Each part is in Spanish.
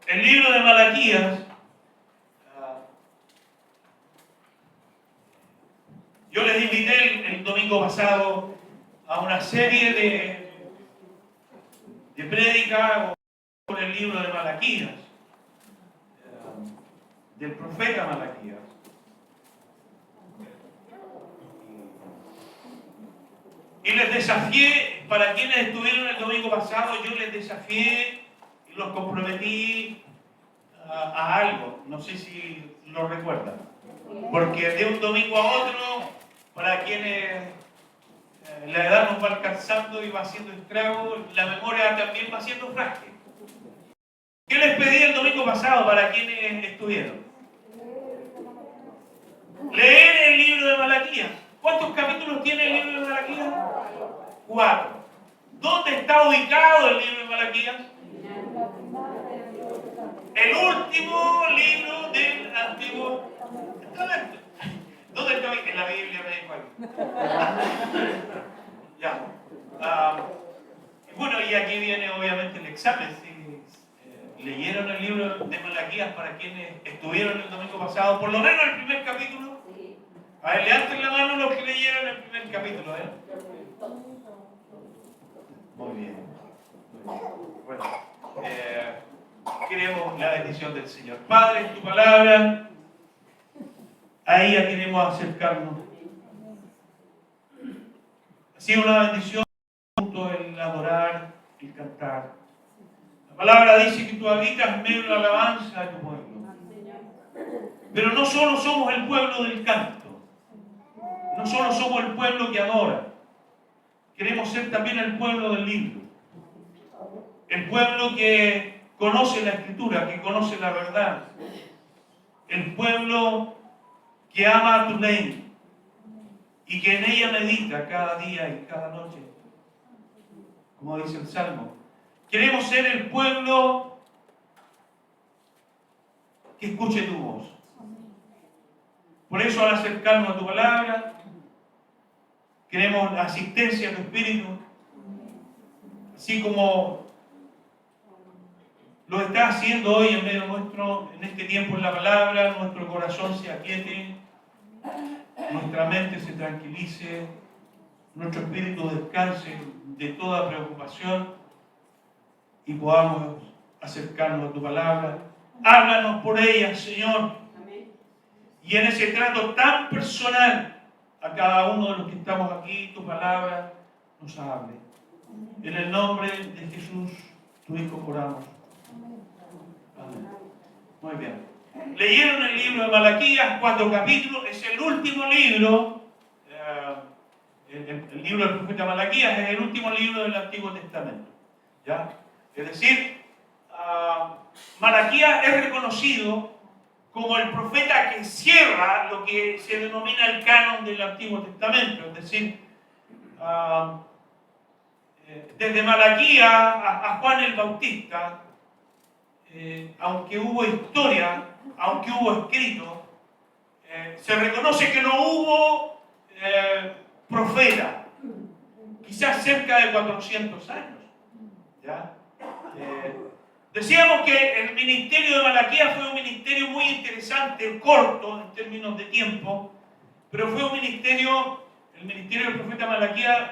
el libro de Malaquías, yo les invité el domingo pasado a una serie de prédicas con el libro de Malaquías, del profeta Malaquías. Y les desafié, para quienes estuvieron el domingo pasado, yo les desafié y los comprometí a algo. No sé si lo recuerdan. Porque de un domingo a otro, para quienes la edad nos va alcanzando y va haciendo estragos, la memoria también va siendo frágil. ¿Qué les pedí el domingo pasado para quienes estuvieron? Leer el libro de Malaquías. ¿Cuántos capítulos tiene el libro de Malaquías? 4. ¿Dónde está ubicado el libro de Malaquías? El último libro del Antiguo Testamento. ¿Dónde está ubicado? En la Biblia me dijo ahí. Ya. Bueno, y aquí viene obviamente el examen. Si leyeron el libro de Malaquías, para quienes estuvieron el domingo pasado, por lo menos el primer capítulo. A ver, levanten la mano los que leyeron el primer capítulo, ¿eh? Muy bien. Bueno, queremos la bendición del Señor. Padre, en tu palabra, ahí ya queremos acercarnos. Ha sido una bendición junto el adorar, el cantar. La palabra dice que tú habitas en medio de la alabanza de tu pueblo. Pero no solo somos el pueblo del canto. No solo somos el pueblo que adora, queremos ser también el pueblo del libro. El pueblo que conoce la Escritura, que conoce la verdad. El pueblo que ama tu ley y que en ella medita cada día y cada noche. Como dice el Salmo. Queremos ser el pueblo que escuche tu voz. Por eso, al acercarnos a tu palabra, queremos la asistencia de tu Espíritu, así como lo está haciendo hoy en medio nuestro, en este tiempo en la palabra. Nuestro corazón se aquiete, nuestra mente se tranquilice, nuestro espíritu descanse de toda preocupación y podamos acercarnos a tu palabra. Háblanos por ella, Señor. Y en ese trato tan personal a cada uno de los que estamos aquí, tu palabra nos hable. En el nombre de Jesús, tu Hijo, oramos. Amén. Muy bien. Leyeron el libro de Malaquías, 4 capítulos, es el último libro, el libro del profeta Malaquías es el último libro del Antiguo Testamento. ¿Ya? Es decir, Malaquías es reconocido como el profeta que cierra lo que se denomina el canon del Antiguo Testamento. Es decir, desde Malaquías a Juan el Bautista, aunque hubo historia, aunque hubo escrito, se reconoce que no hubo profeta, quizás cerca de 400 años. ¿Ya? Decíamos que el ministerio de Malaquías fue un ministerio muy interesante, corto en términos de tiempo, pero fue un ministerio, el ministerio del profeta Malaquías,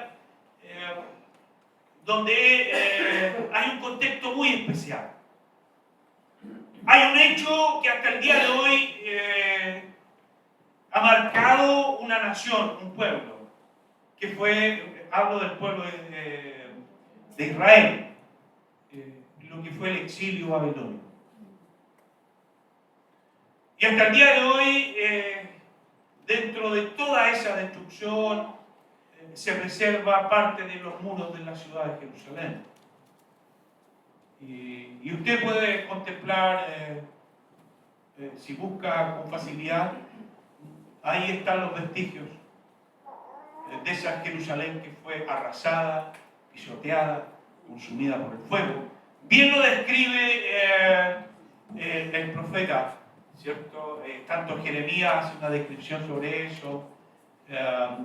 donde hay un contexto muy especial. Hay un hecho que hasta el día de hoy ha marcado una nación, un pueblo, que fue, hablo del pueblo de Israel, lo que fue el exilio babilonio. Y hasta el día de hoy, dentro de toda esa destrucción, se preserva parte de los muros de la ciudad de Jerusalén. Y usted puede contemplar, si busca con facilidad, ahí están los vestigios de esa Jerusalén que fue arrasada, pisoteada, consumida por el fuego. Bien lo describe el profeta, ¿cierto? Tanto Jeremías hace una descripción sobre eso,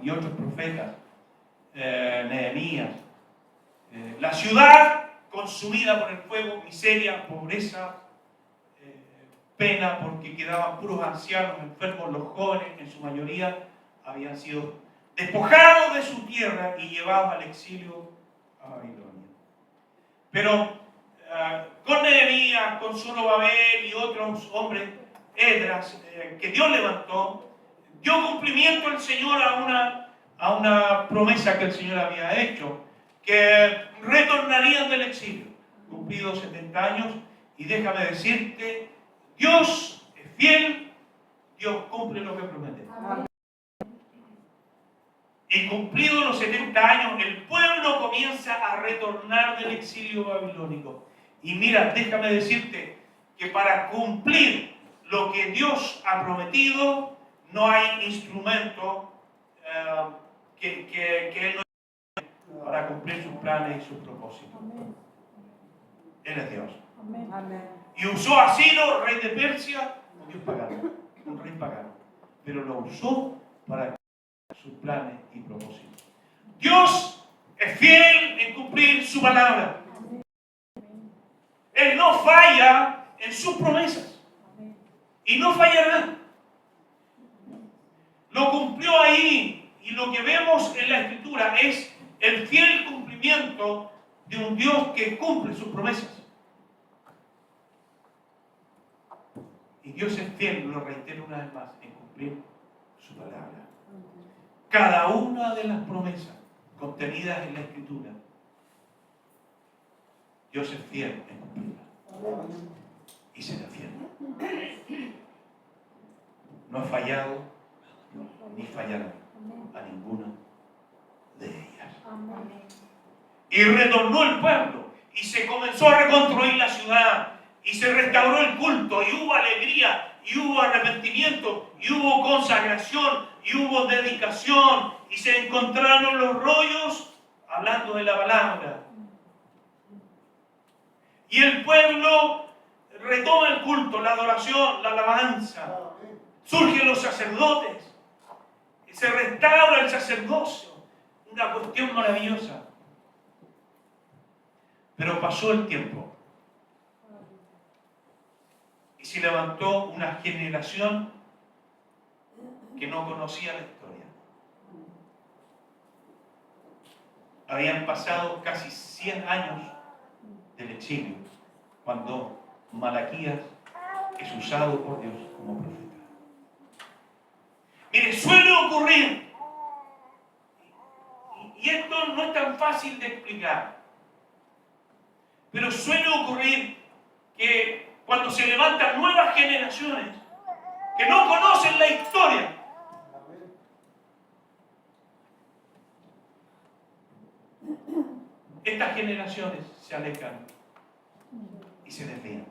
y otros profetas, Nehemías. La ciudad consumida por el fuego, miseria, pobreza, pena porque quedaban puros ancianos, enfermos, los jóvenes en su mayoría habían sido despojados de su tierra y llevados al exilio a Babilonia. Pero con Nehemías, con Zorobabel y otros hombres, Esdras, que Dios levantó, dio cumplimiento el Señor a una promesa que el Señor había hecho, que retornarían del exilio, cumplidos 70 años, y déjame decirte, Dios es fiel, Dios cumple lo que promete. Amén. Y cumplidos los 70 años, el pueblo comienza a retornar del exilio babilónico. Y mira, déjame decirte que para cumplir lo que Dios ha prometido, no hay instrumento que Él no tiene para cumplir sus planes y sus propósitos. Él es Dios. Amén. Y usó a Ciro, rey de Persia, un dios pagano, un rey pagano, pero lo usó para sus planes y propósitos. Dios es fiel en cumplir su palabra. Él no falla en sus promesas y no fallará. Lo cumplió ahí, y lo que vemos en la Escritura es el fiel cumplimiento de un Dios que cumple sus promesas. Y Dios es fiel, lo reitero una vez más, en cumplir su palabra. Cada una de las promesas contenidas en la Escritura, Dios es fiel en cumplirla. Y será fiel. No ha fallado ni fallará a ninguna de ellas. Y retornó el pueblo y se comenzó a reconstruir la ciudad y se restauró el culto y hubo alegría y hubo arrepentimiento y hubo consagración y hubo dedicación y se encontraron los rollos hablando de la palabra. Y el pueblo retoma el culto, la adoración, la alabanza. Surgen los sacerdotes y se restaura el sacerdocio. Una cuestión maravillosa. Pero pasó el tiempo y se levantó una generación que no conocía la historia. Habían pasado casi 100 años del exilio cuando Malaquías es usado por Dios como profeta. Mire, suele ocurrir, y esto no es tan fácil de explicar, pero suele ocurrir que cuando se levantan nuevas generaciones que no conocen la historia, estas generaciones se alejan y se desvían.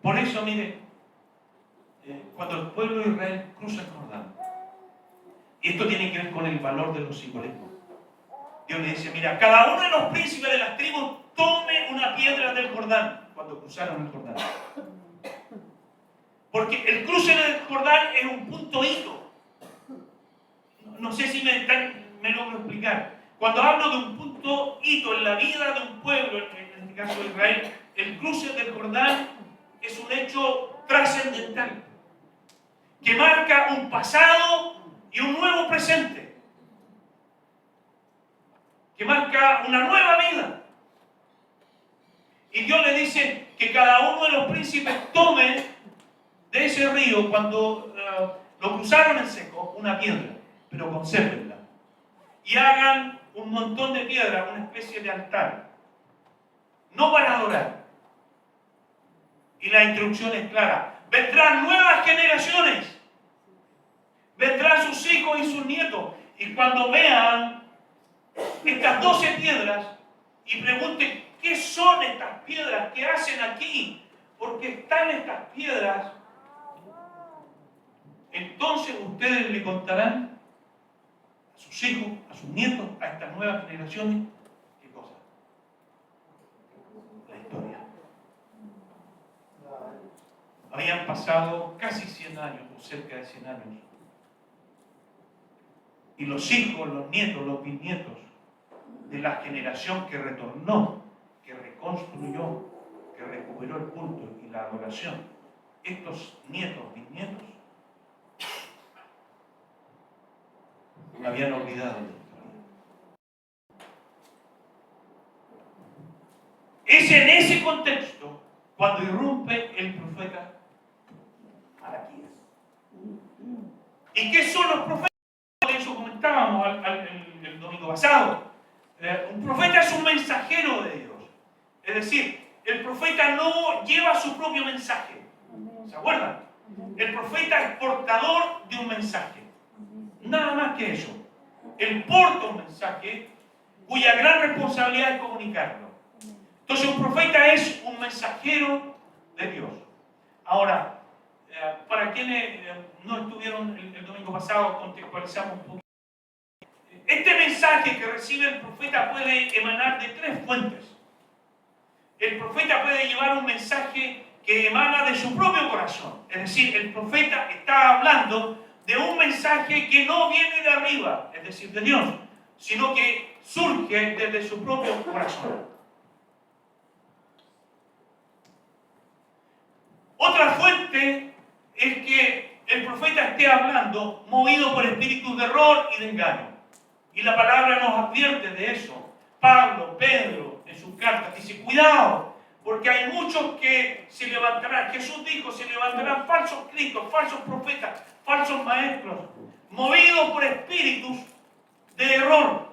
Por eso, mire, cuando el pueblo de Israel cruza el Jordán, y esto tiene que ver con el valor de los simbolismos, Dios le dice, mira, cada uno de los príncipes de las tribus tome una piedra del Jordán, cuando cruzaron el Jordán. Porque el cruce del Jordán es un punto hito. No sé si me logro explicar. Cuando hablo de un punto hito en la vida de un pueblo, en este caso de Israel, el cruce del Jordán es un hecho trascendental que marca un pasado y un nuevo presente, que marca una nueva vida. Y Dios le dice que cada uno de los príncipes tome de ese río, cuando lo cruzaron en seco, una piedra, pero consérvenla. Y hagan un montón de piedras, una especie de altar. No para adorar. Y la instrucción es clara. Vendrán nuevas generaciones. Vendrán sus hijos y sus nietos. Y cuando vean estas 12 piedras y pregunten, ¿qué son estas piedras? ¿Qué hacen aquí? Porque están estas piedras. Entonces ustedes le contarán a sus hijos, a sus nietos, a estas nuevas generaciones, ¿qué cosa? La historia. Habían pasado casi 100 años, o cerca de 100 años. Y los hijos, los nietos, los bisnietos, de la generación que retornó, que reconstruyó, que recuperó el culto y la adoración. Estos nietos, bisnietos, habían olvidado de esto. Es en ese contexto cuando irrumpe el profeta Malaquías. ¿Y qué son los profetas? De eso comentábamos el domingo pasado. Un profeta es un mensajero de Dios. Es decir, el profeta no lleva su propio mensaje. ¿Se acuerdan? El profeta es portador de un mensaje. Nada más que eso. Él porta un mensaje cuya gran responsabilidad es comunicarlo. Entonces un profeta es un mensajero de Dios. Ahora, para quienes no estuvieron el domingo pasado, contextualizamos un poco. Este mensaje que recibe el profeta puede emanar de tres fuentes. El profeta puede llevar un mensaje que emana de su propio corazón. Es decir, el profeta está hablando de un mensaje que no viene de arriba, es decir, de Dios, sino que surge desde su propio corazón. Otra fuente es que el profeta esté hablando movido por espíritus de error y de engaño. Y la palabra nos advierte de eso. Pablo, Pedro, en sus cartas, dice, cuidado, porque hay muchos que se levantarán. Jesús dijo, se levantarán falsos cristos, falsos profetas, falsos maestros, movidos por espíritus de error.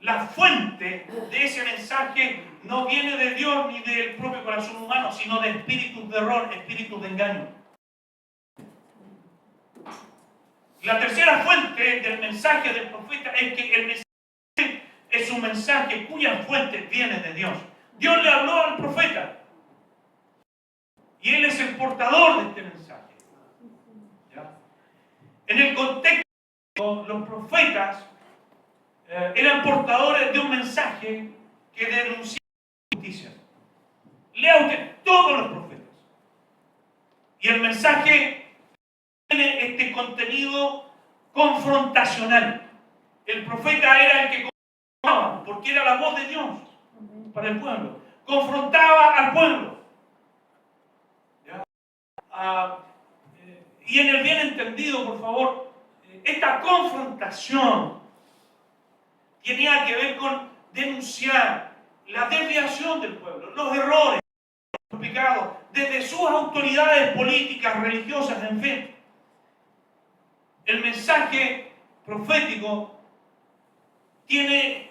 La fuente de ese mensaje no viene de Dios ni del propio corazón humano, sino de espíritus de error, espíritus de engaño. La tercera fuente del mensaje del profeta es que el mensaje es un mensaje cuya fuente viene de Dios. Dios le habló al profeta y él es el portador de este mensaje. ¿Ya? En el contexto, los profetas eran portadores de un mensaje que denunciaba justicia. Lea usted todos los profetas. Y el mensaje tiene este contenido confrontacional. El profeta era el que confrontaba, porque era la voz de Dios para el pueblo. Confrontaba al pueblo. Y en el bien entendido, por favor, esta confrontación tenía que ver con denunciar la desviación del pueblo, los errores, los pecados, desde sus autoridades políticas, religiosas, en fin. El mensaje profético tiene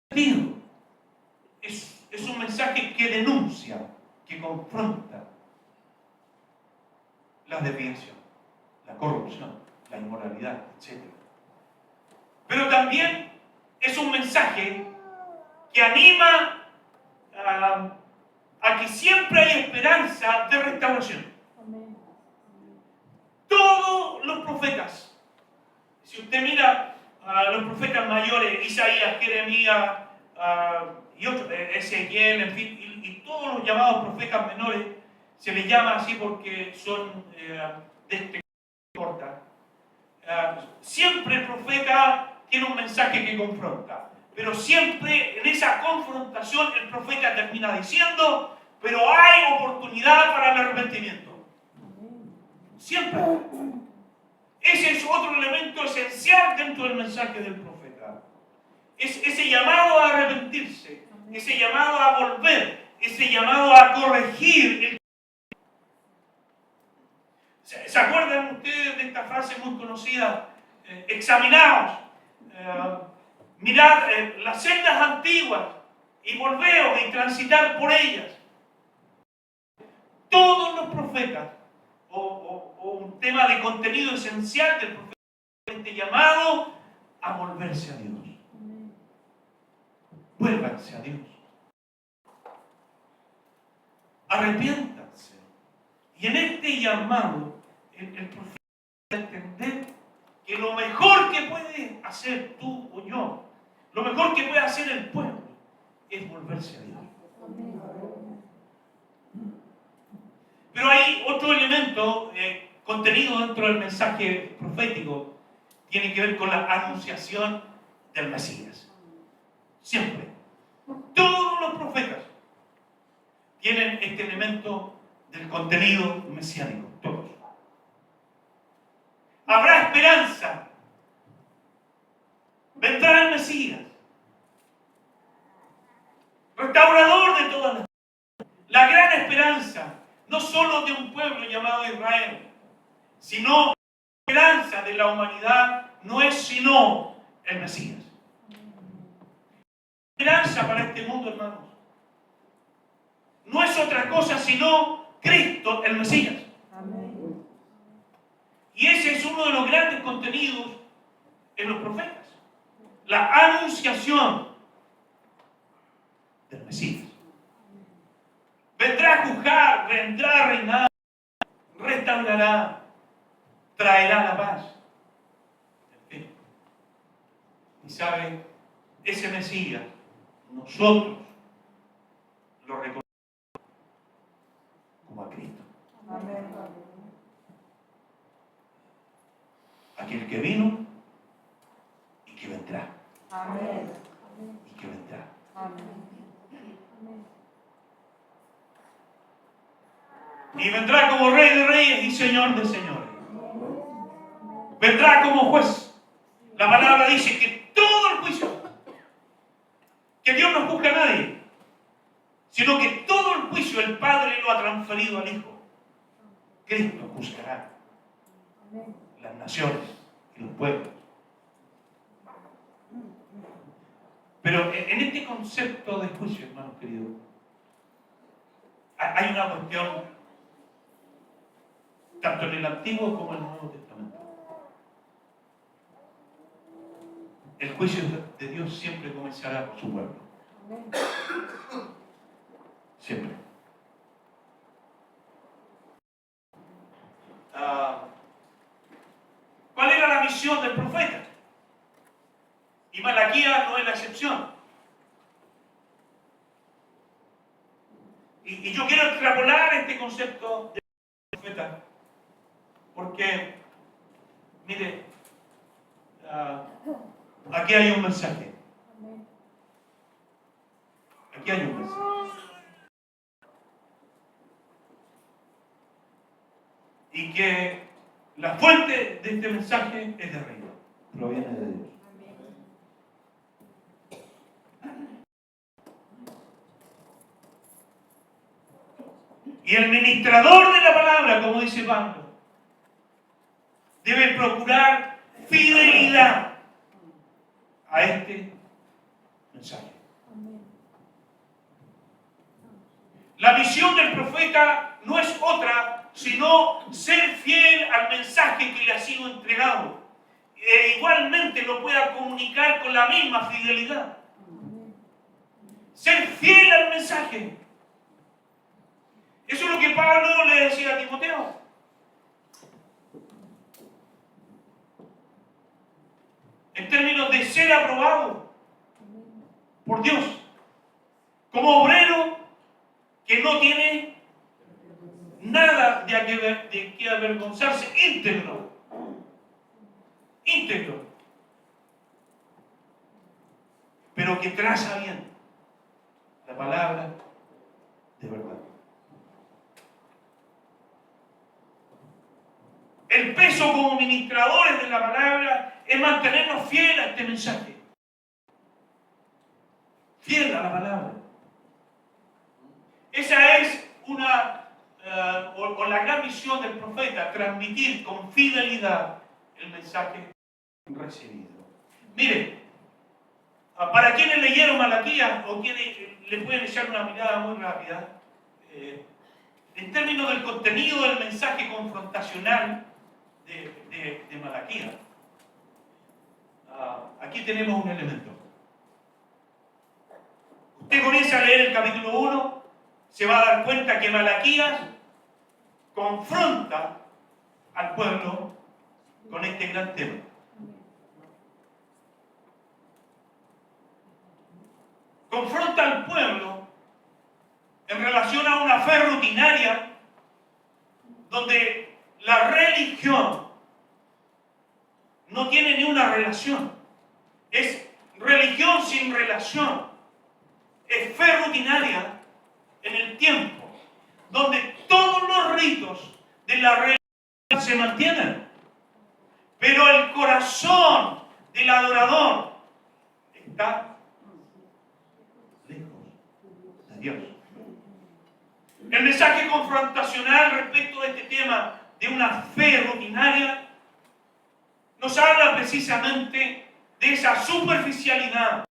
sentido. Es un mensaje que denuncia, que confronta la desviación, la corrupción, la inmoralidad, etc. Pero también es un mensaje que anima a que siempre hay esperanza de restauración. Todos los profetas, si usted mira a los profetas mayores, Isaías, Jeremías y otros, Ezequiel, en fin, y todos los llamados profetas menores, se les llama así porque son de este corta. Siempre el profeta tiene un mensaje que confronta, pero siempre en esa confrontación el profeta termina diciendo, pero hay oportunidad para el arrepentimiento. Siempre. Ese es otro elemento esencial dentro del mensaje del profeta. Es ese llamado a arrepentirse, ese llamado a volver, ese llamado a corregir. ¿Se acuerdan ustedes de esta frase muy conocida? Examinaos, mirad las sendas antiguas y volveos y transitar por ellas. Todos los profetas, o un tema de contenido esencial del profeta, este llamado a volverse a Dios. Vuélvanse a Dios. Arrepiéntanse. Y en este llamado, el profeta debe entender que lo mejor que puede hacer tú o yo, lo mejor que puede hacer el pueblo, es volverse a Dios. Pero hay otro elemento contenido dentro del mensaje profético, tiene que ver con la anunciación del Mesías. Siempre. Todos los profetas tienen este elemento del contenido mesiánico. Todos. Habrá esperanza. Vendrá el Mesías. Restaurador de todas las... La gran esperanza, no solo de un pueblo llamado Israel, sino la esperanza de la humanidad, no es sino el Mesías. La esperanza para este mundo, hermanos, no es otra cosa sino Cristo, el Mesías. Amén. Y ese es uno de los grandes contenidos en los profetas. La anunciación del Mesías. Vendrá a juzgar, vendrá a reinar, restaurará, traerá la paz. Y sabe, ese Mesías, nosotros lo reconocemos como a Cristo. Amén. Aquel que vino y que vendrá. Amén. Y que vendrá. Amén. Y vendrá como Rey de Reyes y Señor de Señores. Vendrá como juez. La palabra dice que todo el juicio, que Dios no juzga a nadie, sino que todo el juicio el Padre lo ha transferido al Hijo. Cristo juzgará las naciones y los pueblos. Pero en este concepto de juicio, hermanos queridos, hay una cuestión tanto en el Antiguo como en el Nuevo Testamento. El juicio de Dios siempre comenzará por su pueblo. Siempre. ¿Cuál era la misión del profeta? Y Malaquías no es la excepción. Y yo quiero extrapolar este concepto del profeta. Porque, mire, aquí hay un mensaje. Aquí hay un mensaje. Y que la fuente de este mensaje es de arriba. Proviene de Dios. Y el ministrador de la palabra, como dice Pablo, debe procurar fidelidad a este mensaje. La misión del profeta no es otra, sino ser fiel al mensaje que le ha sido entregado. E igualmente lo pueda comunicar con la misma fidelidad. Ser fiel al mensaje. Eso es lo que Pablo le decía a Timoteo. En términos de ser aprobado por Dios. Como obrero que no tiene nada de que avergonzarse, íntegro. Íntegro. Pero que traza bien la palabra de verdad. El peso como ministradores de la palabra es mantenernos fieles a este mensaje. Fiel a la palabra. Esa es la gran misión del profeta, transmitir con fidelidad el mensaje recibido. Miren, para quienes leyeron Malaquías o quienes le pueden echar una mirada muy rápida, en términos del contenido del mensaje confrontacional de Malaquías, aquí tenemos un elemento. Usted comienza a leer el capítulo 1, se va a dar cuenta que Malaquías confronta al pueblo con este gran tema. Confronta al pueblo en relación a una fe rutinaria donde la religión no tiene ni una relación. Es religión sin relación. Es fe rutinaria en el tiempo, donde todos los ritos de la religión se mantienen, pero el corazón del adorador está lejos de Dios. El mensaje confrontacional respecto de este tema de una fe rutinaria nos habla precisamente de esa superficialidad,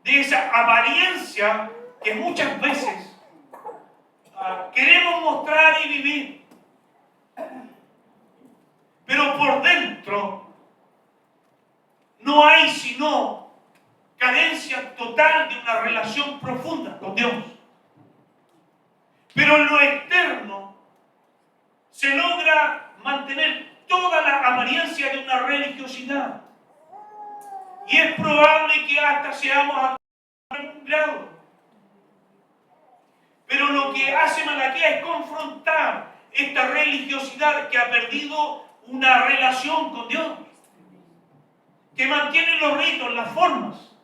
de esa apariencia que muchas veces queremos mostrar y vivir, pero por dentro no hay sino carencia total de una relación profunda con Dios. Pero en lo externo se logra mantener toda la apariencia de una religiosidad. Y es probable que hasta seamos a un grado. Pero lo que hace Malaquías es confrontar esta religiosidad que ha perdido una relación con Dios, que mantiene los ritos, las formas,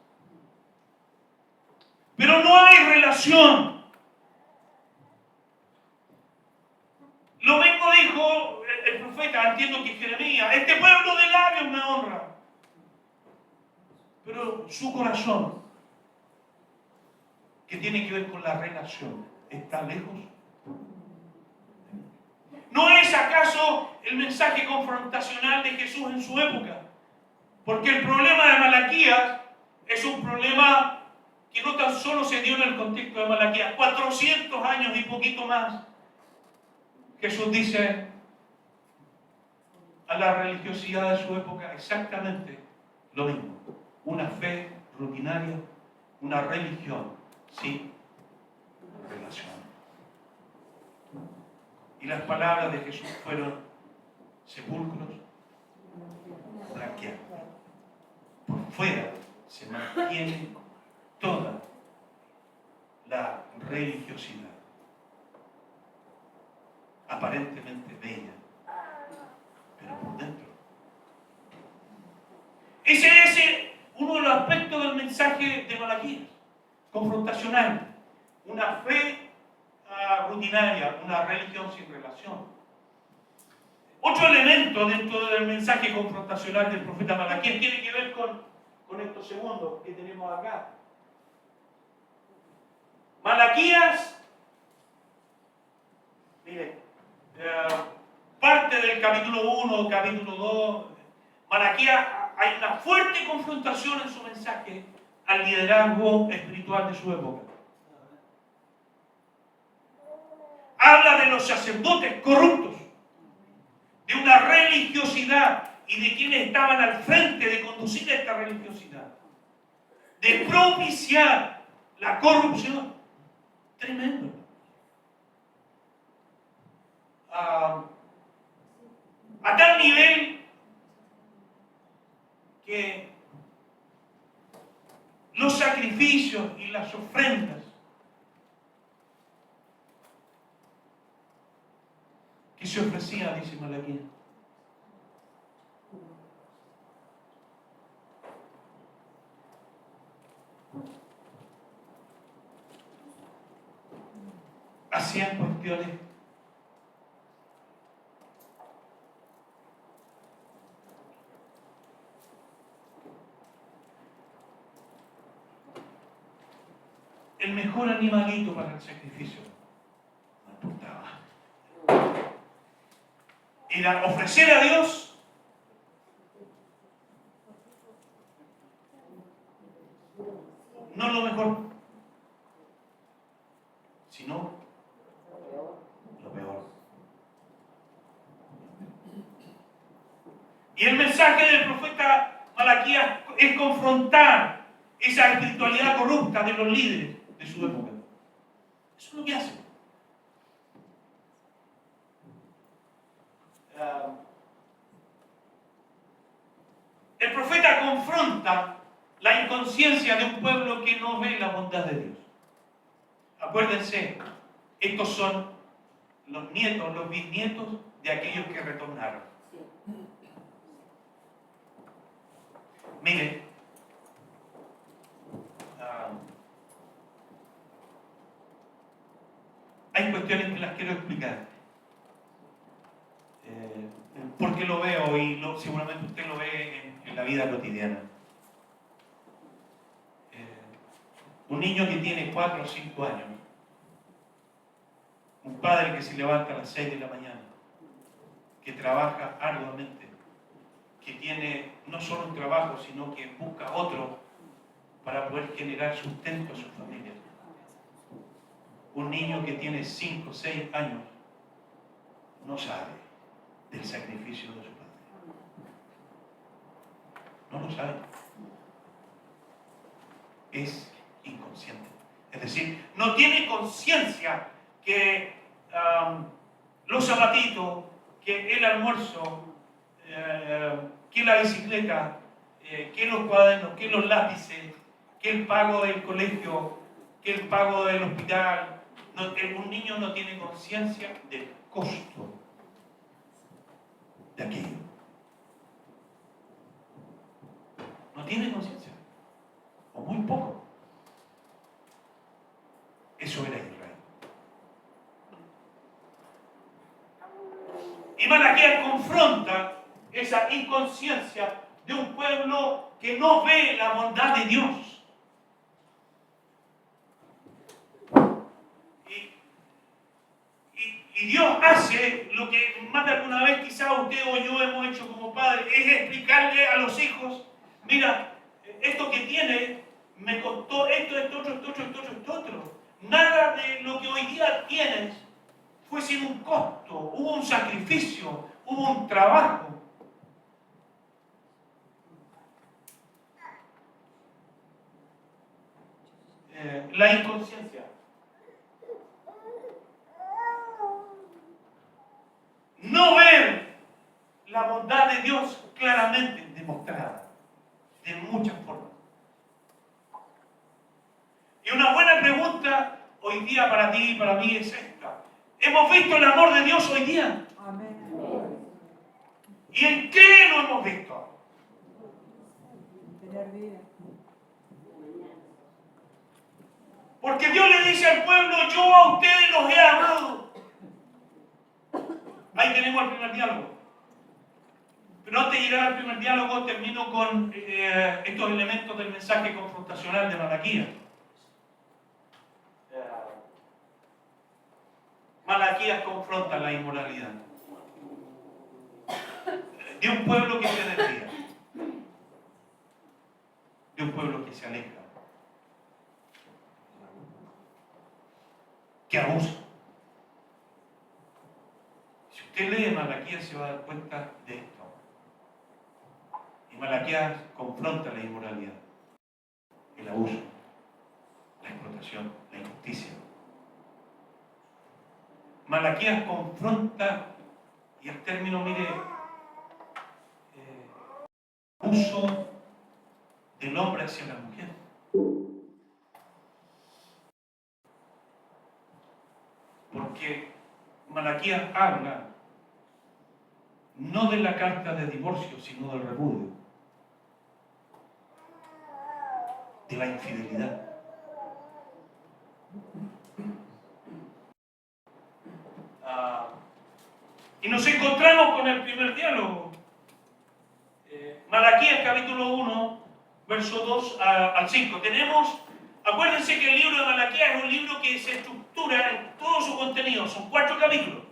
pero no hay relación. Lo mismo dijo el profeta, entiendo que Jeremías: este pueblo de labios me honra, pero su corazón, que tiene que ver con la relación, está lejos. ¿No es acaso el mensaje confrontacional de Jesús en su época? Porque el problema de Malaquías es un problema que no tan solo se dio en el contexto de Malaquías. 400 años y poquito más, Jesús dice a la religiosidad de su época exactamente lo mismo. Una fe rutinaria, una religión sin relación. Y las palabras de Jesús fueron: sepulcros blanqueados. Por fuera se mantiene toda la religiosidad, aparentemente bella, pero por dentro. Ese es uno de los aspectos del mensaje de Malaquías, confrontacional. Una fe rutinaria, una religión sin relación. Otro elemento dentro del mensaje confrontacional del profeta Malaquías tiene que ver con estos segundos que tenemos acá. Malaquías, mire, parte del capítulo 1, capítulo 2, Malaquías, hay una fuerte confrontación en su mensaje al liderazgo espiritual de su época. Habla de los sacerdotes corruptos, de una religiosidad y de quienes estaban al frente de conducir esta religiosidad, de propiciar la corrupción. Tremendo. A tal nivel que los sacrificios y las ofrendas que se ofrecían, dice Malaquías, hacían cuestiones el mejor animalito para el sacrificio no importaba. Era ofrecer a Dios no lo mejor, sino lo peor. Y el mensaje del profeta Malaquías es confrontar esa espiritualidad corrupta de los líderes de su época. Eso es lo que hace. El profeta confronta la inconsciencia de un pueblo que no ve la bondad de Dios. Acuérdense, estos son los nietos, los bisnietos de aquellos que retornaron. Miren, hay cuestiones que las quiero explicar. Porque lo veo y seguramente usted lo ve en la vida cotidiana. Un niño que tiene 4 o 5 años, un padre que se levanta a las 6 de la mañana, que trabaja arduamente, que tiene no solo un trabajo, sino que busca otro para poder generar sustento a su familia. Un niño que tiene 5 o 6 años no sabe del sacrificio de su padre. No lo sabe. Es inconsciente. Es decir, no tiene conciencia que los zapatitos, que el almuerzo, que la bicicleta, que los cuadernos, que los lápices, que el pago del colegio, que el pago del hospital. Un niño no tiene conciencia del costo de aquello. No tiene conciencia. O muy poco. Eso era Israel. Y Malaquías confronta esa inconsciencia de un pueblo que no ve la bondad de Dios. Y Dios hace lo que más de alguna vez quizá usted o yo hemos hecho como padres, es explicarle a los hijos, mira, esto que tiene me costó esto, esto otro. Nada de lo que hoy día tienes fue sin un costo, hubo un sacrificio, hubo un trabajo. La inconsciencia. No ver la bondad de Dios claramente demostrada, de muchas formas. Y una buena pregunta hoy día para ti y para mí es esta. ¿Hemos visto el amor de Dios hoy día? Amén. ¿Y en qué lo hemos visto? Tener vida. Porque Dios le dice al pueblo, yo a ustedes los he amado. Ahí tenemos el primer diálogo. Pero antes de llegar al primer diálogo, termino con estos elementos del mensaje confrontacional de Malaquías. Malaquías confronta la inmoralidad de un pueblo que se desvía, de un pueblo que se aleja, que abusa. Si usted lee Malaquías se va a dar cuenta de esto. Y Malaquías confronta la inmoralidad, el abuso, la explotación, la injusticia. Malaquías confronta, y el término, mire, abuso del hombre hacia la mujer. Porque Malaquías habla no de la carta de divorcio, sino del repudio, de la infidelidad. Y nos encontramos con el primer diálogo. Malaquías capítulo 1, verso 2 al 5. Acuérdense que el libro de Malaquías es un libro que se estructura en todo su contenido. Son 4 capítulos.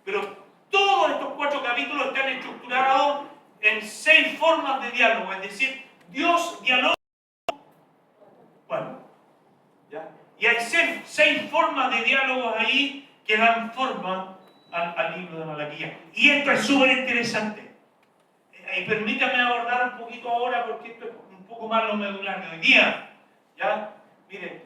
Pero todos estos 4 capítulos están estructurados en 6 formas de diálogo. Es decir, Dios dialoga. Bueno, ¿ya? Y hay 6 formas de diálogos ahí que dan forma al libro de Malaquías. Y esto es súper interesante. Y permítame abordar un poquito ahora porque esto es un poco más lo medular de hoy día. ¿Ya? Mire,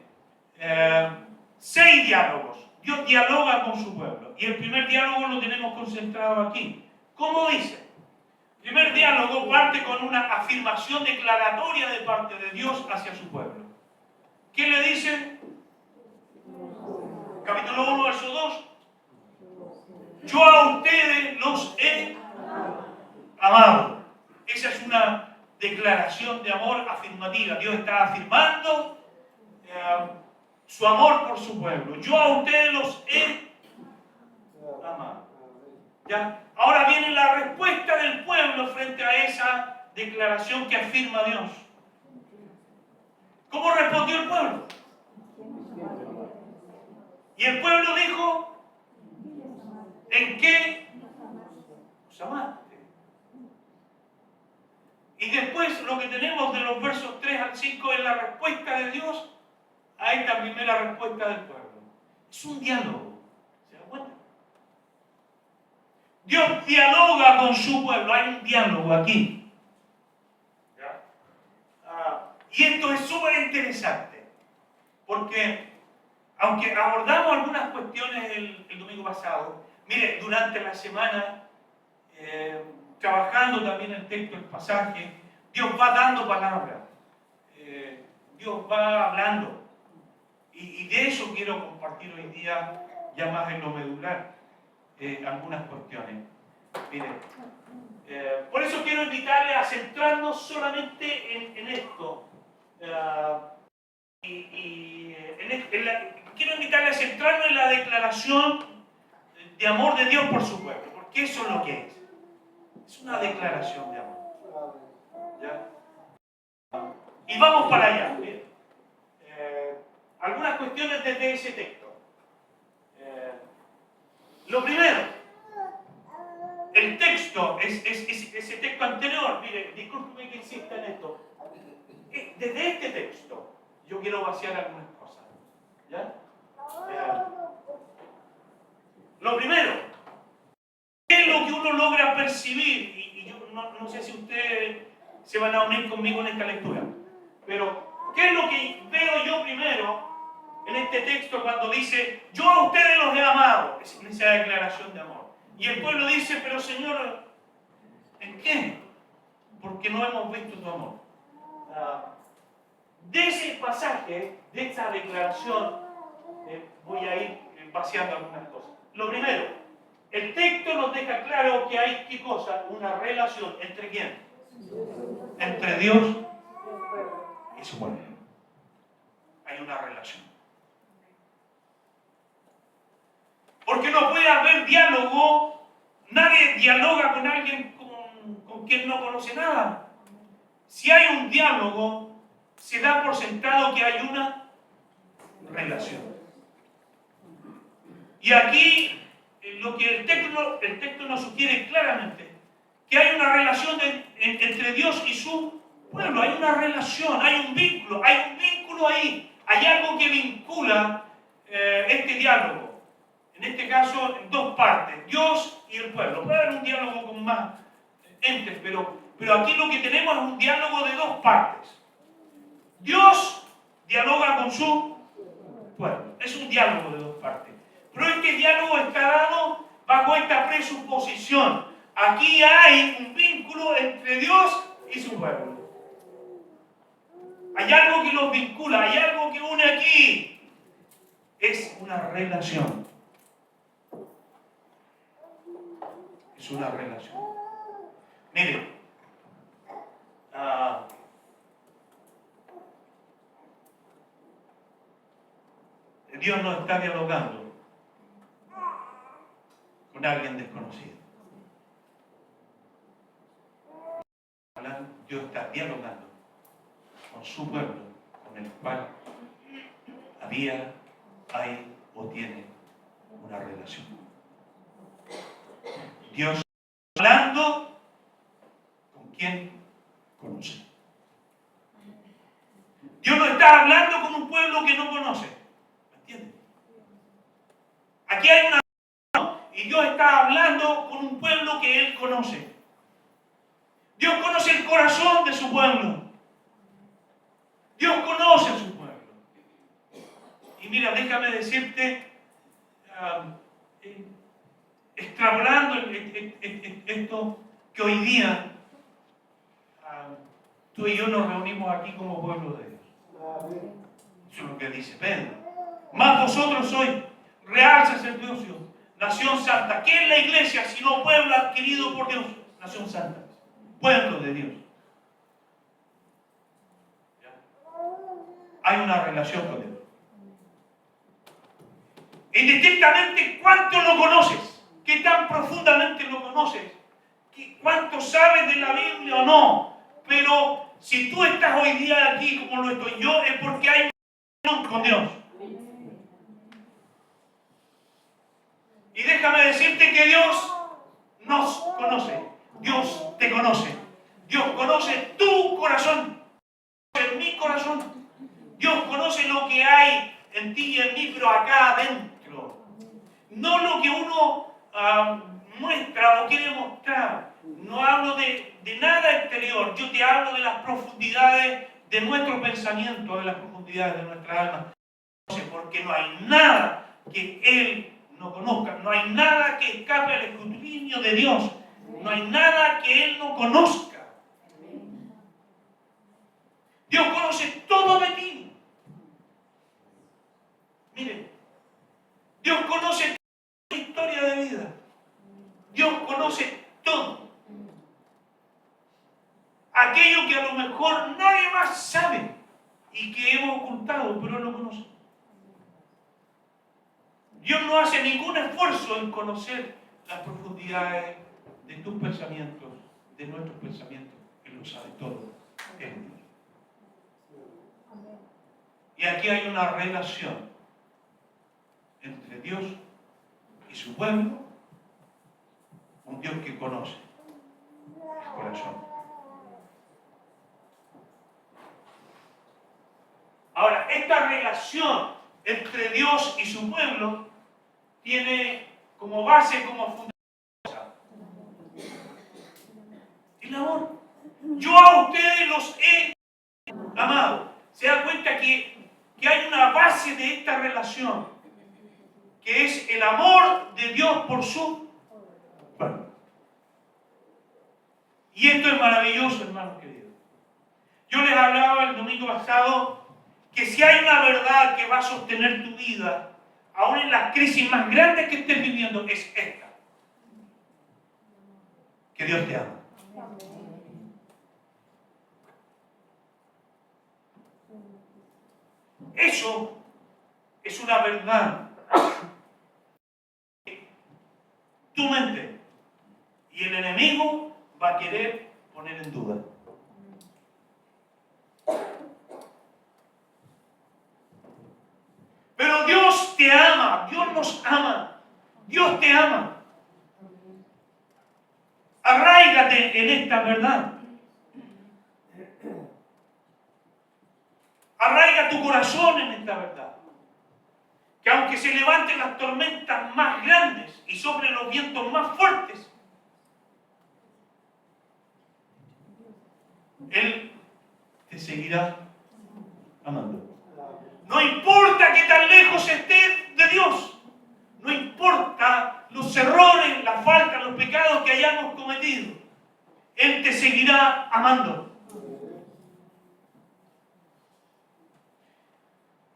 6 diálogos. Dios dialoga con su pueblo. Y el primer diálogo lo tenemos concentrado aquí. ¿Cómo dice? El primer diálogo parte con una afirmación declaratoria de parte de Dios hacia su pueblo. ¿Qué le dice? Capítulo 1, verso 2. Yo a ustedes los he amado. Esa es una declaración de amor afirmativa. Dios está afirmando su amor por su pueblo. Yo a ustedes los he amado. ¿Ya? Ahora viene la respuesta del pueblo frente a esa declaración que afirma Dios. ¿Cómo respondió el pueblo? Y el pueblo dijo, ¿en qué nos amaste? Y después lo que tenemos de los versos 3 al 5 es la respuesta de Dios a esta primera respuesta del pueblo. Es un diálogo. ¿Se dan cuenta? Dios dialoga con su pueblo. Hay un diálogo aquí. ¿Ya? Y esto es súper interesante. Porque, aunque abordamos algunas cuestiones el domingo pasado, mire, durante la semana, trabajando también el texto, el pasaje, Dios va dando palabras. Dios va hablando. Y de eso quiero compartir hoy día, ya más en lo medular, algunas cuestiones. Miren, por eso quiero invitarle a centrarnos solamente en esto. Quiero invitarle a centrarnos en la declaración de amor de Dios por su pueblo, porque eso es lo que es. Es una declaración de amor. ¿Ya? Y vamos para allá. Miren. Algunas cuestiones desde ese texto. Lo primero, el texto, ese texto anterior, mire, discúlpeme que insista en esto. Desde este texto, yo quiero vaciar algunas cosas. ¿Ya? Lo primero, ¿qué es lo que uno logra percibir? Y yo no sé si ustedes se van a unir conmigo en esta lectura, pero ¿qué es lo que veo yo primero en este texto cuando dice, yo a ustedes los he amado? Es esa declaración de amor. Y el pueblo dice, pero Señor, ¿en qué? Porque no hemos visto tu amor. De ese pasaje, de esta declaración, voy a ir vaciando algunas cosas. Lo primero, el texto nos deja claro que hay, ¿qué cosa? Una relación. ¿Entre quién? Entre Dios y su pueblo. Hay una relación. Porque no puede haber diálogo, nadie dialoga con alguien con quien no conoce nada. Si hay un diálogo, se da por sentado que hay una relación. Y aquí lo que el texto nos sugiere claramente, que hay una relación entre Dios y su pueblo, hay una relación, hay un vínculo ahí, hay algo que vincula este diálogo. En este caso, en dos partes, Dios y el pueblo. Puede haber un diálogo con más entes, pero aquí lo que tenemos es un diálogo de dos partes. Dios dialoga con su pueblo. Es un diálogo de dos partes. Pero este diálogo está dado bajo esta presuposición. Aquí hay un vínculo entre Dios y su pueblo. Hay algo que los vincula, hay algo que une aquí. Es una relación. Es una relación. Miren, Dios no está dialogando con alguien desconocido. Dios está dialogando con su pueblo, con el cual había, hay o tiene una relación. Dios está hablando con quien conoce. Dios no está hablando con un pueblo que no conoce. ¿Me entienden? Aquí hay una relación y Dios está hablando con un pueblo que Él conoce. Dios conoce el corazón de su pueblo. Dios conoce a su pueblo. Y mira, déjame decirte, extrapolando esto, que hoy día tú y yo nos reunimos aquí como pueblo de Dios. Eso es lo que dice Pedro. Mas vosotros sois real sacerdocio, nación santa. ¿Qué es la iglesia sino pueblo adquirido por Dios? Nación santa. Pueblo de Dios. ¿Ya? Hay una relación con Dios. Indistintamente cuánto lo conoces, qué tan profundamente lo conoces, cuánto sabes de la Biblia o no. Pero si tú estás hoy día aquí como lo estoy yo, es porque hay unión con Dios. Y déjame decirte que Dios nos conoce. Dios te conoce. Dios conoce tu corazón, mi corazón. Dios conoce lo que hay en ti y en mí, pero acá adentro. No lo que uno muestra o quiere mostrar. No hablo de nada exterior. Yo te hablo de las profundidades de nuestro pensamiento, de las profundidades de nuestra alma. Porque no hay nada que Él no conozca. No hay nada que escape al escrutinio de Dios. No hay nada que Él no conozca. Dios conoce todo de ti. Mire, Dios conoce tu historia de vida. Dios conoce todo. Aquello que a lo mejor nadie más sabe y que hemos ocultado, pero Él lo conoce. Dios no hace ningún esfuerzo en conocer las profundidades de tus pensamientos, de nuestros pensamientos. Él lo sabe todo. Es Dios. Y aquí hay una relación entre Dios y su pueblo, un Dios que conoce el corazón. Ahora, esta relación entre Dios y su pueblo tiene como base, como fundamento, el amor. Yo a ustedes los he amado. Se da cuenta que hay una base de esta relación, que es el amor de Dios por su pueblo. Y esto es maravilloso, hermanos queridos. Yo les hablaba el domingo pasado que si hay una verdad que va a sostener tu vida, aún en las crisis más grandes que estés viviendo, es esta: que Dios te ama. Eso es una verdad. Tu mente y el enemigo va a querer poner en duda. Pero Dios te ama, Dios nos ama, Dios te ama. Arráigate en esta verdad. Arraiga tu corazón en esta verdad. Que aunque se levanten las tormentas más grandes y soplen los vientos más fuertes, Él te seguirá amando. No importa que tan lejos estés de Dios. No importa los errores, las faltas, los pecados que hayamos cometido. Él te seguirá amando.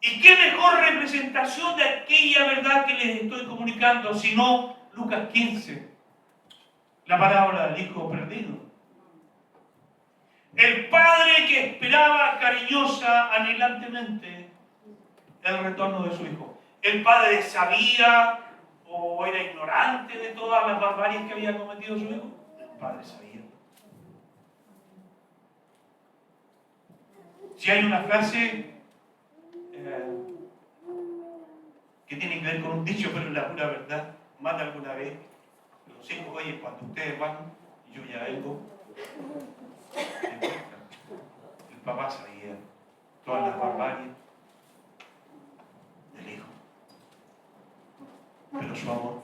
¿Y qué mejor representación de aquella verdad que les estoy comunicando sino Lucas 15, la parábola del hijo perdido? El padre que esperaba cariñosa, anhelantemente el retorno de su hijo. El padre sabía o era ignorante de todas las barbaries que había cometido su hijo. El padre sabía. Si hay una frase que tiene que ver con un dicho, pero es la pura verdad, más de alguna vez los hijos: oye, cuando ustedes van y yo ya vengo, el papá sabía todas las barbaries del hijo, pero su amor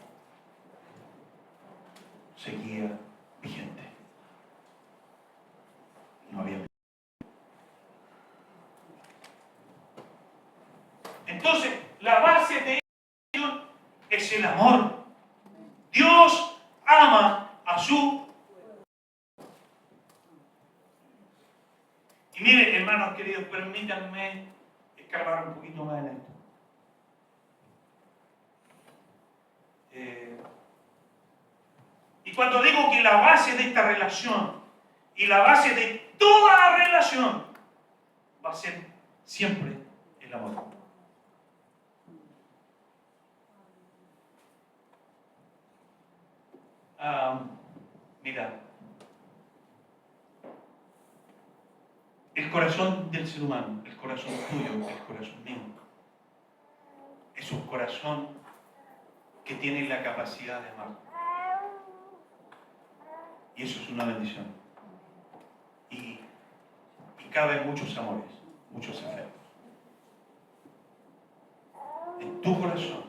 seguía vigente. No había. Entonces, la base de esto es el amor. Dios ama a su. Y miren, hermanos queridos, permítanme escarbar un poquito más en esto. Y cuando digo que la base de esta relación y la base de toda la relación va a ser siempre el amor. Mira, el corazón del ser humano, el corazón tuyo, el corazón mío, es un corazón que tiene la capacidad de amar. Y eso es una bendición. Y caben muchos amores, muchos afectos. En tu corazón.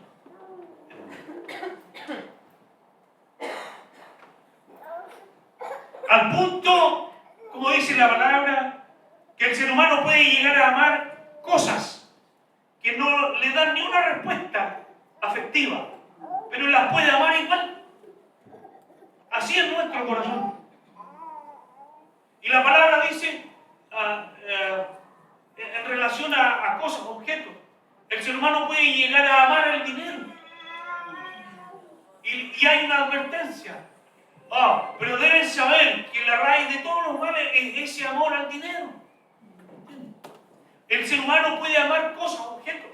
Al punto, como dice la palabra, que el ser humano puede llegar a amar cosas que no le dan ni una respuesta afectiva, pero las puede amar igual. Así es nuestro corazón. Y la palabra dice, en relación a cosas, objetos, el ser humano puede llegar a amar el dinero. Y hay una advertencia. Pero deben saber que la raíz de todos los males es ese amor al dinero. El ser humano puede amar cosas, objetos,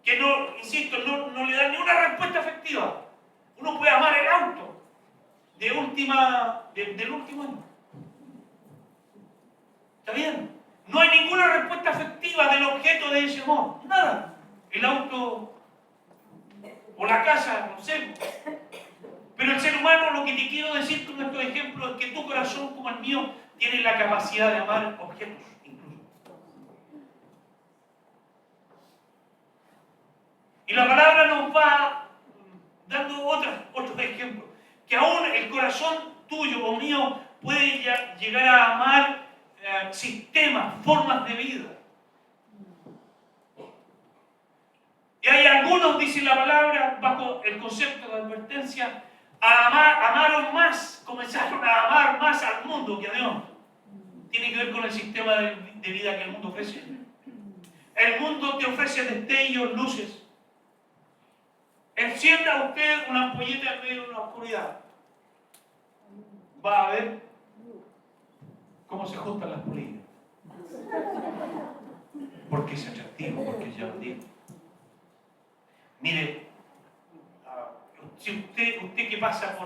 que no, insisto, no le dan ni una respuesta efectiva. Uno puede amar el auto del último año. ¿Está bien? No hay ninguna respuesta efectiva del objeto de ese amor. Nada. El auto o la casa, no sé. Pero el ser humano, lo que te quiero decir con estos ejemplos es que tu corazón, como el mío, tiene la capacidad de amar objetos, incluso. Y la palabra nos va dando otros ejemplos. Que aún el corazón tuyo o mío puede llegar a amar sistemas, formas de vida. Y hay algunos, dice la palabra, bajo el concepto de advertencia, amaron más, comenzaron a amar más al mundo que a Dios. Tiene que ver con el sistema de vida que el mundo ofrece. El mundo te ofrece destellos, luces. Encienda usted una ampolleta en medio de una oscuridad. Va a ver cómo se juntan las polillas. Porque es atractivo, porque es llamativo. Mire, si usted que pasa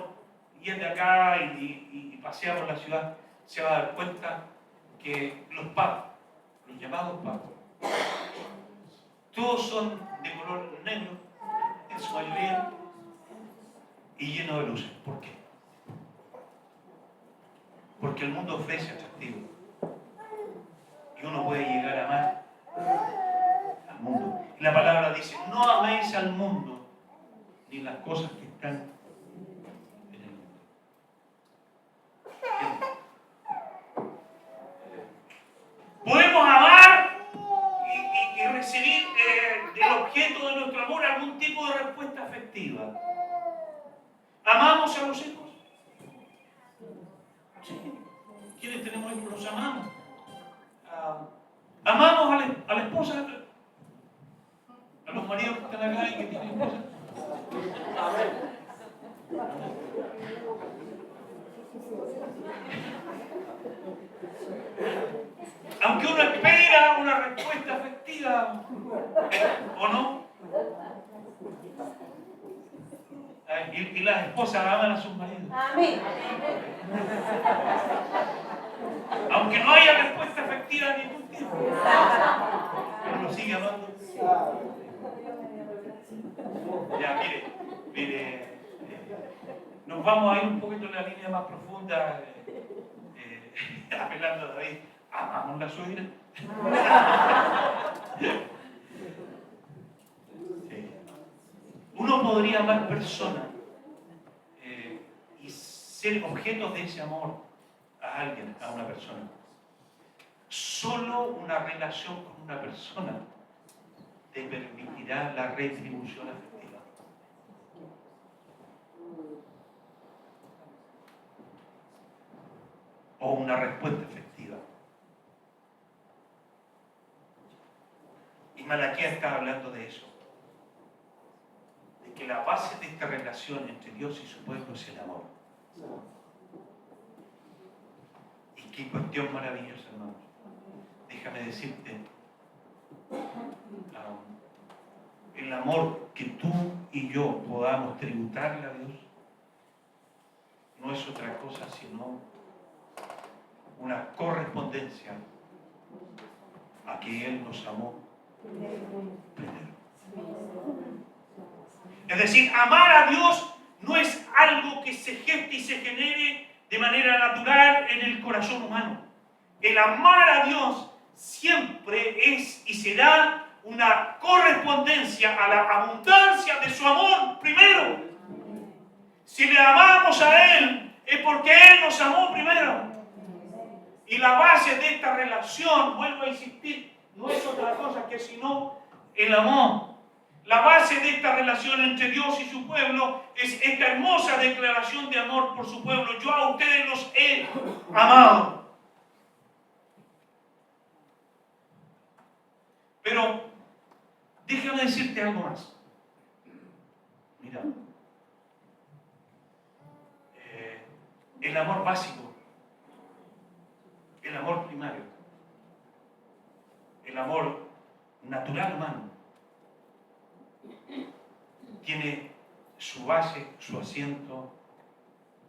y es de acá y pasea por la ciudad, se va a dar cuenta que los pubs, los llamados pubs, todos son de color negro, en su mayoría, y llenos de luces. ¿Por qué? Porque el mundo ofrece atractivo. Y uno puede llegar a amar al mundo. Y la palabra dice, no améis al mundo, ni las cosas que están en el mundo. Podemos amar y recibir del objeto de nuestro amor algún tipo de respuesta afectiva. ¿Amamos a los hijos? Sí. ¿Quiénes tenemos hijos? Los amamos. ¿Amamos a la esposa? ¿A los maridos que están acá y que tienen esposa? Aunque uno espera una respuesta afectiva, ¿o no? Y las esposas aman a sus maridos. Amén. Aunque no haya respuesta efectiva de ningún tipo. Pero lo sigue amando. Ya, mire, nos vamos a ir un poquito en la línea más profunda, apelando a David. ¿Amamos la suegra? Sí. Uno podría amar personas y ser objetos de ese amor a alguien, a una persona. Solo una relación con una persona te permitirá la retribución afectiva. O una respuesta efectiva. Y Malaquías está hablando de eso. De que la base de esta relación entre Dios y su pueblo es el amor. Y qué cuestión maravillosa, hermanos. Déjame decirte, el amor que tú y yo podamos tributarle a Dios no es otra cosa sino una correspondencia a que Él nos amó primero. Es decir, amar a Dios no es algo que se geste y se genere de manera natural en el corazón humano. El amar a Dios siempre es y será una correspondencia a la abundancia de su amor primero. Si le amamos a Él, es porque Él nos amó primero. Y la base de esta relación, vuelvo a insistir, no es otra cosa que sino el amor. La base de esta relación entre Dios y su pueblo es esta hermosa declaración de amor por su pueblo. Yo a ustedes los he amado. Pero déjame decirte algo más. Mira, el amor básico, el amor primario, el amor natural humano, tiene su base, su asiento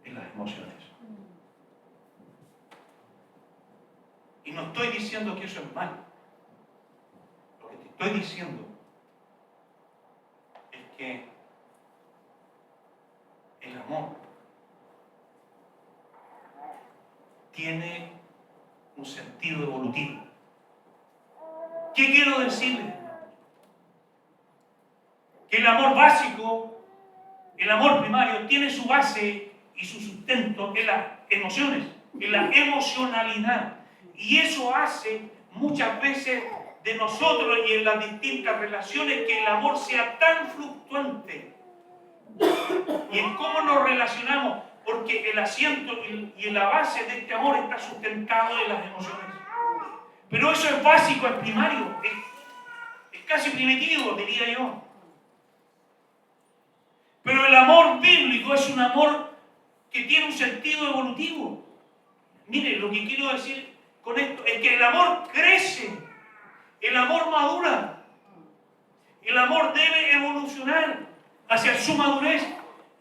en las emociones. Y no estoy diciendo que eso es malo. Lo que te estoy diciendo es que el amor tiene un sentido evolutivo. ¿Qué quiero decirles? Que el amor básico, el amor primario, tiene su base y su sustento en las emociones, en la emocionalidad. Y eso hace muchas veces de nosotros y en las distintas relaciones que el amor sea tan fluctuante. Y en cómo nos relacionamos, porque el asiento y la base de este amor está sustentado en las emociones. Pero eso es básico, es primario, es casi primitivo, diría yo. Pero el amor bíblico es un amor que tiene un sentido evolutivo. Mire, lo que quiero decir con esto es que el amor crece, el amor madura, el amor debe evolucionar hacia su madurez.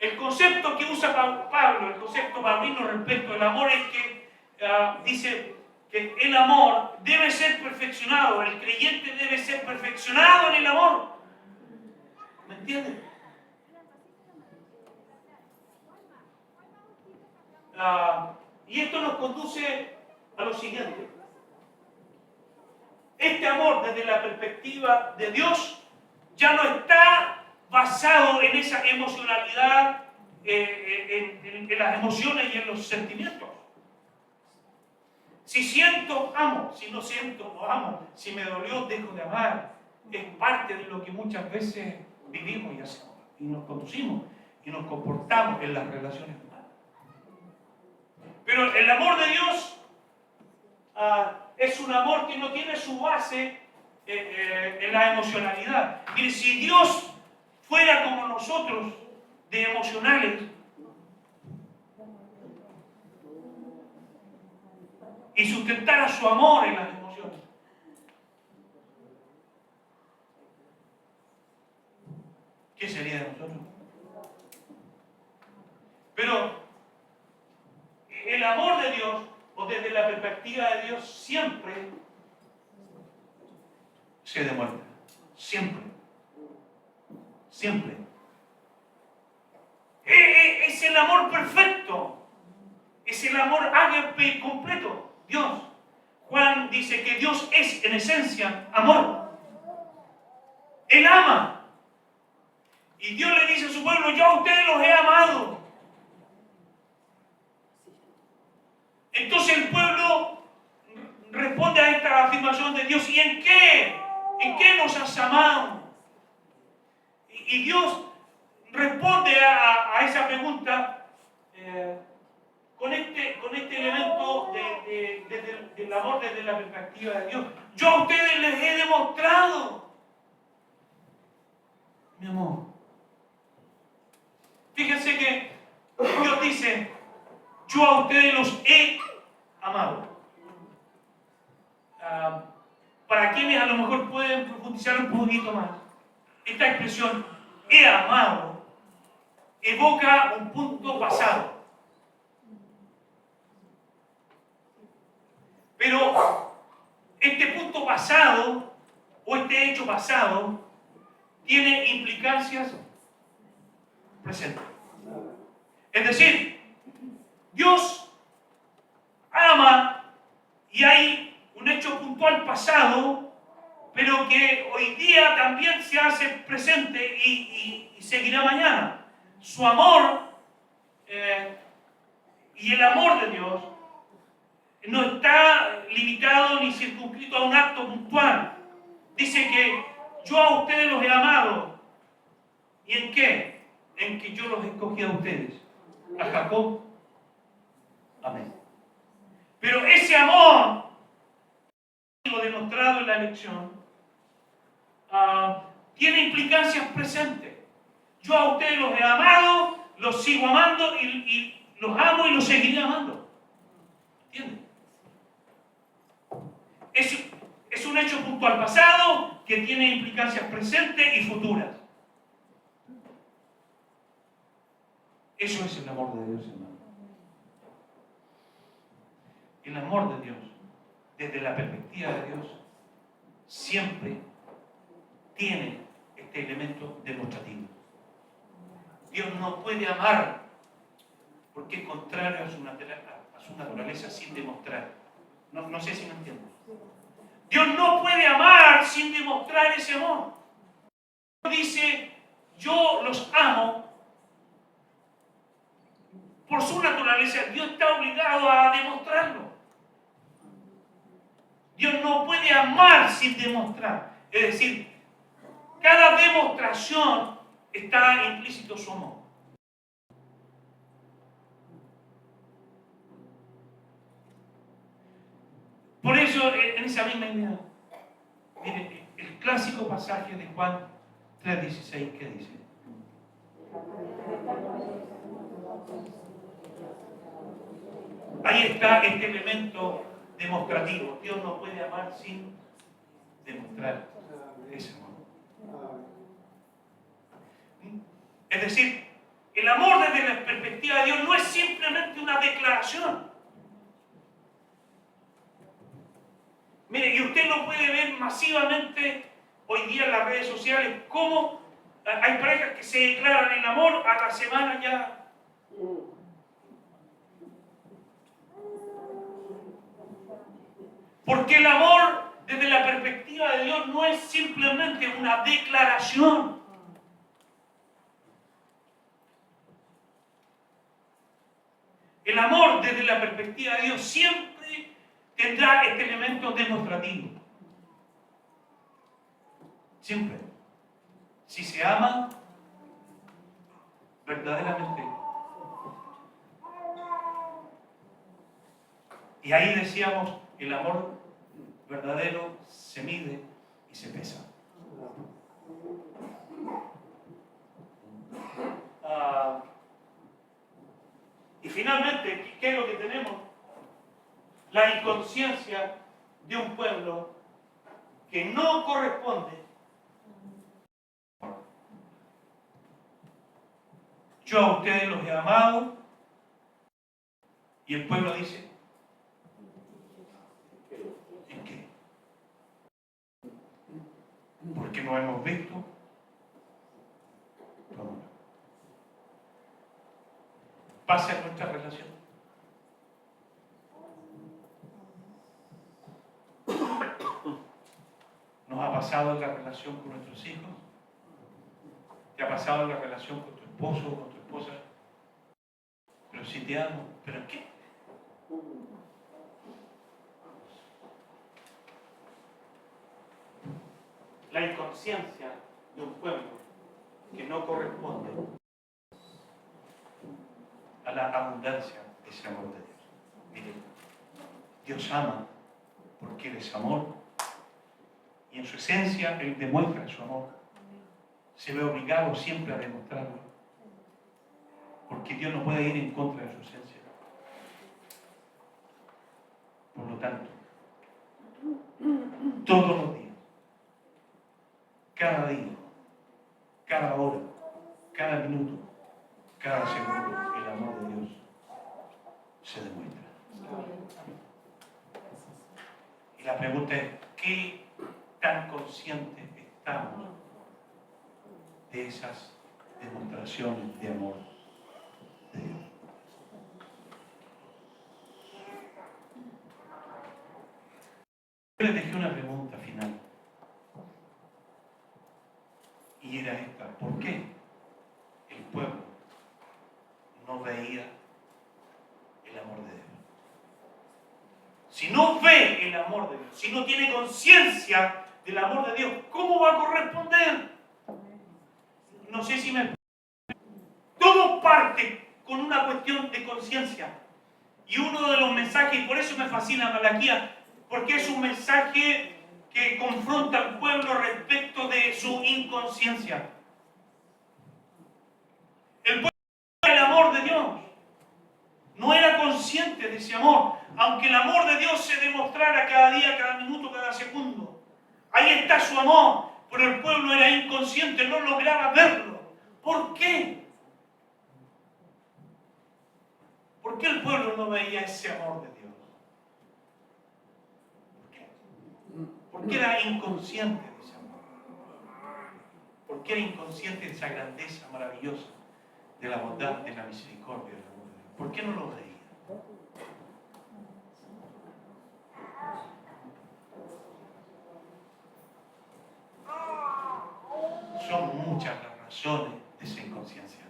El concepto que usa Pablo, el concepto paulino respecto al amor es que dice que el amor debe ser perfeccionado, el creyente debe ser perfeccionado en el amor. ¿Me entiendes? Y esto nos conduce a lo siguiente. Este amor desde la perspectiva de Dios ya no está basado en esa emocionalidad, en las emociones y en los sentimientos. Si siento, amo. Si no siento, no amo. Si me dolió, dejo de amar. Es parte de lo que muchas veces vivimos y hacemos. Y nos conducimos y nos comportamos en las relaciones humanas. Pero el amor de Dios es un amor que no tiene su base en la emocionalidad. Mire, si Dios fuera como nosotros, de emocionales, y sustentara su amor en las emociones, ¿qué sería de nosotros? Pero el amor de Dios, o desde la perspectiva de Dios, siempre se demuestra. Siempre. Siempre. Es el amor perfecto. Es el amor ágape completo. Dios. Juan dice que Dios es en esencia amor. Él ama. Y Dios le dice a su pueblo: yo a ustedes los he amado. Entonces el pueblo responde a esta afirmación de Dios: ¿y en qué? ¿En qué nos has amado? Y Dios responde a esa pregunta con este elemento del amor desde la perspectiva de Dios. Yo a ustedes les he demostrado mi amor. Fíjense que Dios dice: yo a ustedes los he amado. Para quienes a lo mejor pueden profundizar un poquito más, esta expresión, he amado, evoca un punto pasado. Pero este punto pasado, o este hecho pasado, tiene implicancias presentes. Es decir, Dios ama y hay un hecho puntual pasado, pero que hoy día también se hace presente y seguirá mañana. Su amor y el amor de Dios no está limitado ni circunscrito a un acto puntual. Dice que yo a ustedes los he amado. ¿Y en qué? En que yo los escogí a ustedes. A Jacob. Amén. Pero ese amor, demostrado en la elección, tiene implicancias presentes. Yo a ustedes los he amado, los sigo amando y los amo y los seguiré amando. ¿Entienden? Es un hecho puntual pasado que tiene implicancias presentes y futuras. Eso es el amor de Dios, hermano. El amor de Dios, desde la perspectiva de Dios, siempre tiene este elemento demostrativo. Dios no puede amar porque es contrario a su naturaleza sin demostrar. No sé si me entienden. Dios no puede amar sin demostrar ese amor. Dice, yo los amo. Por su naturaleza, Dios está obligado a demostrarlo. Dios no puede amar sin demostrar. Es decir, cada demostración está implícito su amor. Por eso, en esa misma idea, mire, el clásico pasaje de Juan 3:16, ¿qué dice? Ahí está este elemento demostrativo. Dios no puede amar sin demostrar ese amor. Es decir, el amor desde la perspectiva de Dios no es simplemente una declaración. Mire, y usted lo puede ver masivamente hoy día en las redes sociales, cómo hay parejas que se declaran el amor a la semana ya. Porque el amor desde la perspectiva de Dios no es simplemente una declaración. El amor desde la perspectiva de Dios siempre tendrá este elemento demostrativo. Siempre. Si se ama verdaderamente. Y ahí decíamos, el amor verdadero se mide y se pesa. Y finalmente, ¿qué es lo que tenemos? La inconsciencia de un pueblo que no corresponde. Yo a ustedes los he amado. Y el pueblo dice, ¿en qué? Porque no hemos visto tu amor. Pasa en nuestra relación. Nos ha pasado en la relación con nuestros hijos. Te ha pasado en la relación con tu esposo o con tu esposa. Pero si te amo, ¿pero qué? La inconsciencia de un pueblo que no corresponde a la abundancia de ese amor de Dios. Miren, Dios ama porque Él es amor y en su esencia Él demuestra su amor. Se ve obligado siempre a demostrarlo porque Dios no puede ir en contra de su esencia. Por lo tanto, todos los días, cada día, ¿Qué tan conscientes estamos de esas demostraciones de amor de Dios? Yo les dejé una pregunta final. Y era esta: ¿por qué el pueblo no veía el amor de Dios? Si no ve el amor de Dios, si no tiene conciencia del amor de Dios, ¿cómo va a corresponder? No sé si me... Todo parte con una cuestión de conciencia. Y uno de los mensajes, y por eso me fascina Malaquías, porque es un mensaje que confronta al pueblo respecto de su inconsciencia. El pueblo era el amor de Dios. No era consciente de ese amor, aunque el amor de Dios se demostrara cada día, cada minuto, cada segundo. Ahí está su amor, pero el pueblo era inconsciente, no lograba verlo. ¿Por qué? ¿Por qué el pueblo no veía ese amor de Dios? ¿Por qué? Porque era inconsciente de ese amor. Porque era inconsciente de esa grandeza maravillosa, de la bondad, de la misericordia, del amor de Dios. ¿Por qué no lo veía? Son muchas las razones de esa inconsciencia.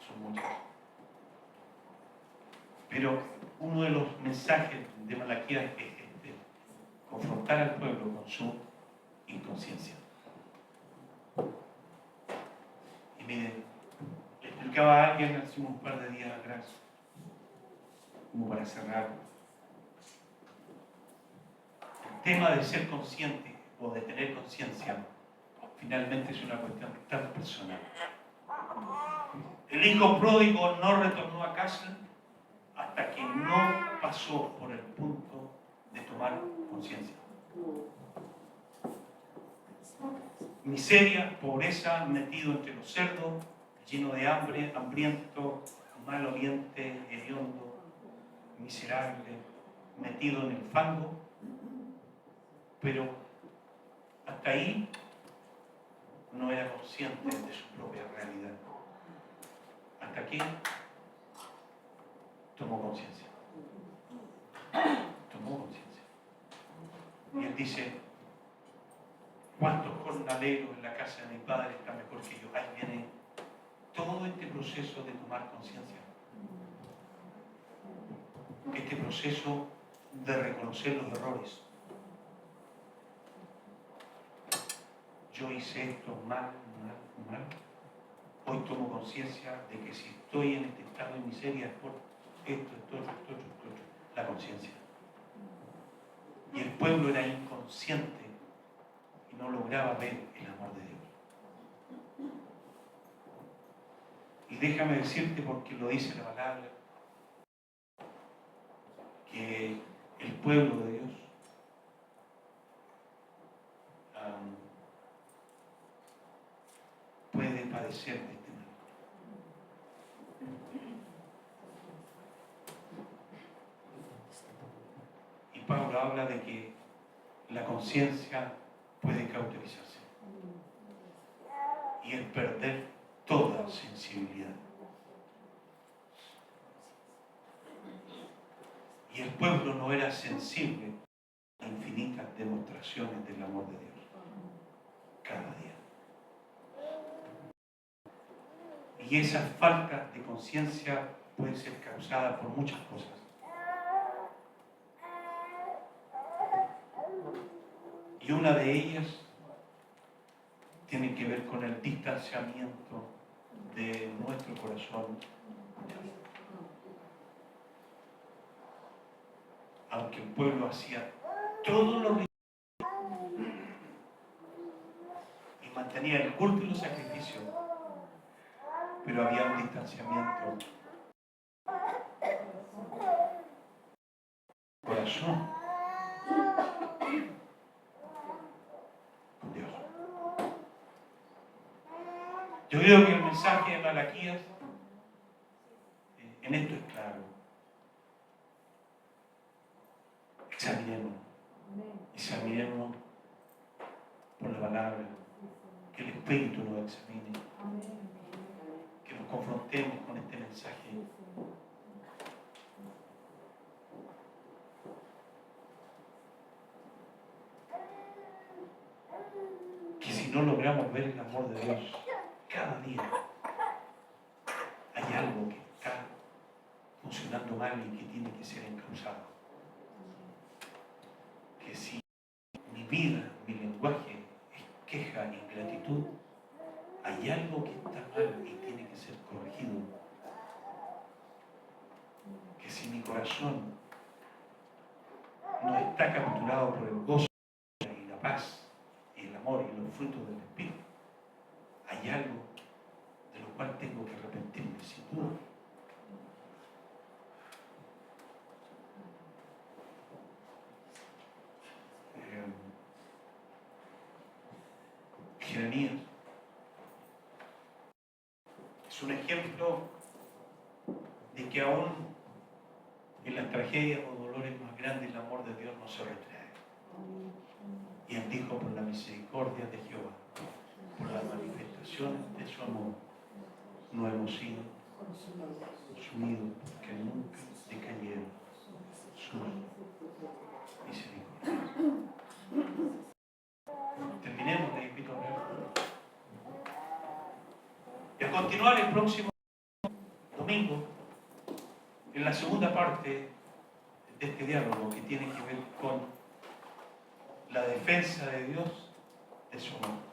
Son muchas. Pero uno de los mensajes de Malaquías es este: confrontar al pueblo con su inconsciencia. Y miren, le explicaba a alguien hace un par de días atrás, como para cerrar, el tema de ser consciente o de tener conciencia finalmente es una cuestión tan personal. El hijo pródigo no retornó a casa hasta que no pasó por el punto de tomar conciencia. Miseria, pobreza, metido entre los cerdos, lleno de hambre, hambriento, maloliente, hediondo, miserable, metido en el fango. Pero hasta ahí no era consciente de su propia realidad. Hasta aquí tomó conciencia. Tomó conciencia. Y él dice: ¿cuántos jornaleros en la casa de mi padre están mejor que yo? Ahí viene todo este proceso de tomar conciencia. Este proceso de reconocer los errores. Yo hice esto mal. Hoy tomo conciencia de que si estoy en este estado de miseria es por esto. La conciencia. Y el pueblo era inconsciente y no lograba ver el amor de Dios. Y déjame decirte, porque lo dice la palabra, que el pueblo de Dios puede padecer de este mal. Y Pablo habla de que la conciencia puede cauterizarse y el perder toda sensibilidad. Y el pueblo no era sensible a infinitas demostraciones del amor de Dios cada día. Y esa falta de conciencia puede ser causada por muchas cosas. Y una de ellas tiene que ver con el distanciamiento de nuestro corazón. Aunque el pueblo hacía todo lo que y mantenía el culto y los sacrificios, pero había un distanciamiento corazón con Dios. Yo creo que el mensaje de Malaquías en esto es claro. Examinemos. Examinemos por la palabra. Que el Espíritu nos examine. Que nos confrontemos con este mensaje. Que si no logramos ver el amor de Dios cada día, hay algo que está funcionando mal y que tiene que ser encauzado. Que si mi vida, mi lenguaje es queja e ingratitud, hay algo que está mal y tiene que ser corregido. Que si mi corazón no está capturado por el gozo y la paz y el amor y los frutos del Espíritu, hay algo de lo cual tengo que arrepentirme, sin duda. Jeremías es un ejemplo de que aún en las tragedias o dolores más grandes el amor de Dios no se retrae. Y él dijo: por la misericordia de Jehová, por las manifestaciones de su amor, no hemos sido consumidos, porque nunca decayeron sus misericordias. Terminemos, les invito a ver. Y a continuar el próximo domingo, en la segunda parte de este diálogo que tiene que ver con la defensa de Dios de su amor.